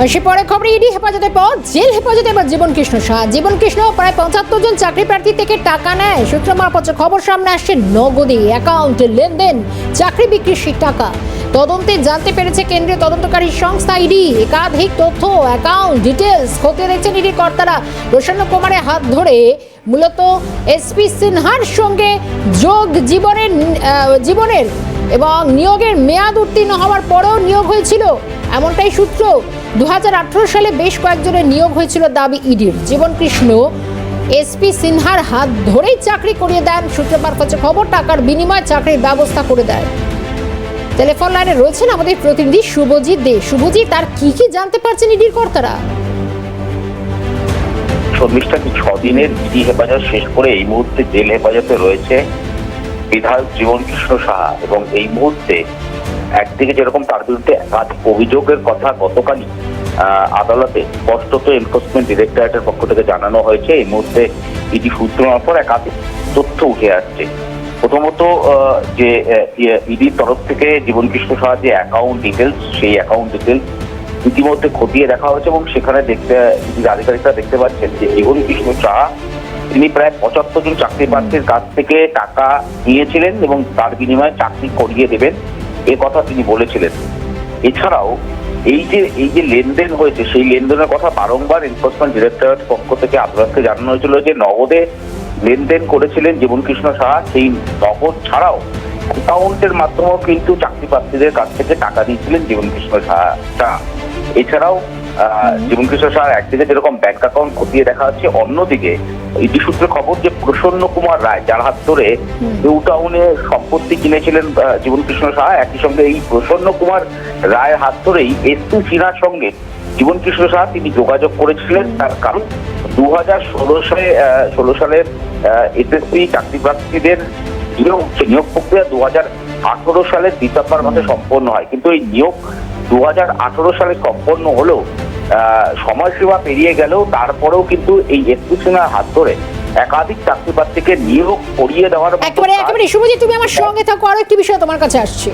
সে পরে খবরে ইডি হেফাজতের পর জেল হেফাজতে এবার জীবন কৃষ্ণ শাহ। জীবন কৃষ্ণ প্রায় ৭৫ জন চাকরি প্রার্থী থেকে টাকা নেয়। সূত্র মারফত খবর সামনে আসছে নগদে অ্যাকাউন্টে লেনদেন, চাকরি বিক্রির সেই টাকা। তদন্তে জানতে পেরেছে কেন্দ্রীয় তদন্তকারী সংস্থা ইডি। একাধিক তথ্য, অ্যাকাউন্ট ডিটেলস খতিয়ে দেখছেন ইডি কর্তারা। প্রসন্ন কুমারের হাত ধরে মূলত এসপি সিনহার সঙ্গে যোগ জীবনের এবং নিয়োগের মেয়াদ উত্তীর্ণ হওয়ার পরেও নিয়োগ হয়েছিল, এমনটাই সূত্র। 2018 সালে বেশ কয়েকজনের নিয়োগ হয়েছিল দাবি ইডির। জীবন কৃষ্ণ এসপি সিনহার হাত ধরেই চাকরি করিয়ে দেন। সূত্র মারফত খবর, টাকার বিনিময়ে চাকরির ব্যবস্থা করে দেয়। টেলিফোন লাইনে রয়েছেন আমাদের প্রতিনিধি শুভজিৎ দে। শুভজিৎ, তার কি কি জানতে পারছেন ইডির কর্তারা? শর্মিষ্ঠা, 6 দিনের ইডি হেফাজত শেষ করে এই মুহূর্তে জেল হেফাজতে রয়েছে বিধায়ক জীবন কৃষ্ণ সাহা। এবং এই মুহূর্তে একদিকে যেরকম তার বিরুদ্ধে একাধিক অভিযোগের কথা গতকালই আদালতে স্পষ্টত এনফোর্সমেন্ট ডিরেক্টরেটের পক্ষ থেকে জানানো হয়েছে, এই মুহূর্তে ইডি সূত্র পর একাধিক তথ্য উঠে আসছে। প্রথমত, যে ইডির তরফ থেকে জীবন কৃষ্ণ সাহা যে অ্যাকাউন্ট ডিটেলস, সেই অ্যাকাউন্ট ডিটেলস ইতিমধ্যে খতিয়ে দেখা হয়েছে এবং সেখানে ইডির আধিকারিকরা দেখতে পাচ্ছেন যে জীবন কৃষ্ণ সাহা তিনি প্রায় ৭৫ জন চাকরি প্রার্থীর কাছ থেকে টাকা নিয়েছিলেন এবং তার বিনিময়ে চাকরি করিয়ে দেবেন, এ কথা তিনি বলেছিলেন। এছাড়াও এই যে লেনদেন হয়েছে, সেই লেনদেনের কথা বারংবার এনফোর্সমেন্ট ডিরেক্টরেট পক্ষ থেকে আদালতকে জানানো হয়েছিল যে নগদে লেনদেন করেছিলেন জীবন কৃষ্ণ সাহা। সেই নগদ ছাড়াও অ্যাকাউন্টের মাধ্যমেও কিন্তু চাকরি প্রার্থীদের কাছ থেকে টাকা নিয়েছিলেন জীবন কৃষ্ণ সাহা। এছাড়াও জীবন কৃষ্ণ সাহার একদিকে যেরকম ব্যাংক অ্যাকাউন্ট খতিয়ে দেখা যাচ্ছে, অন্যদিকে ইডি সূত্রে খবর যে প্রসন্ন কুমার রায়, যার হাত ধরে নিউ টাউনে সম্পত্তি কিনেছিলেন জীবন কৃষ্ণ সাহা, একই সঙ্গে এই প্রসন্ন কুমার রায়ের হাত ধরেই এসপি সিনহার সঙ্গে জীবন কৃষ্ণ সাহা তিনি যোগাযোগ করেছিলেন। তার কারণ 2016 সালের এসএসসি চাকরি প্রার্থীদের নিয়োগ প্রক্রিয়া 2018 সালের ডিসেম্বর মাসে সম্পন্ন হয়, কিন্তু এই নিয়োগ 2018 সালে সম্পন্ন হলেও সময়সীমা পেরিয়ে গেলেও তারপরেও কিন্তু এই এসপি সিনহার হাত ধরে একাধিক চাকরি প্রার্থীকে নিয়োগ করিয়ে দেওয়ার একেবারে শুভজিৎ, তুমি আমার সঙ্গে থাকো, আরো একটি বিষয় তোমার কাছে আসছে।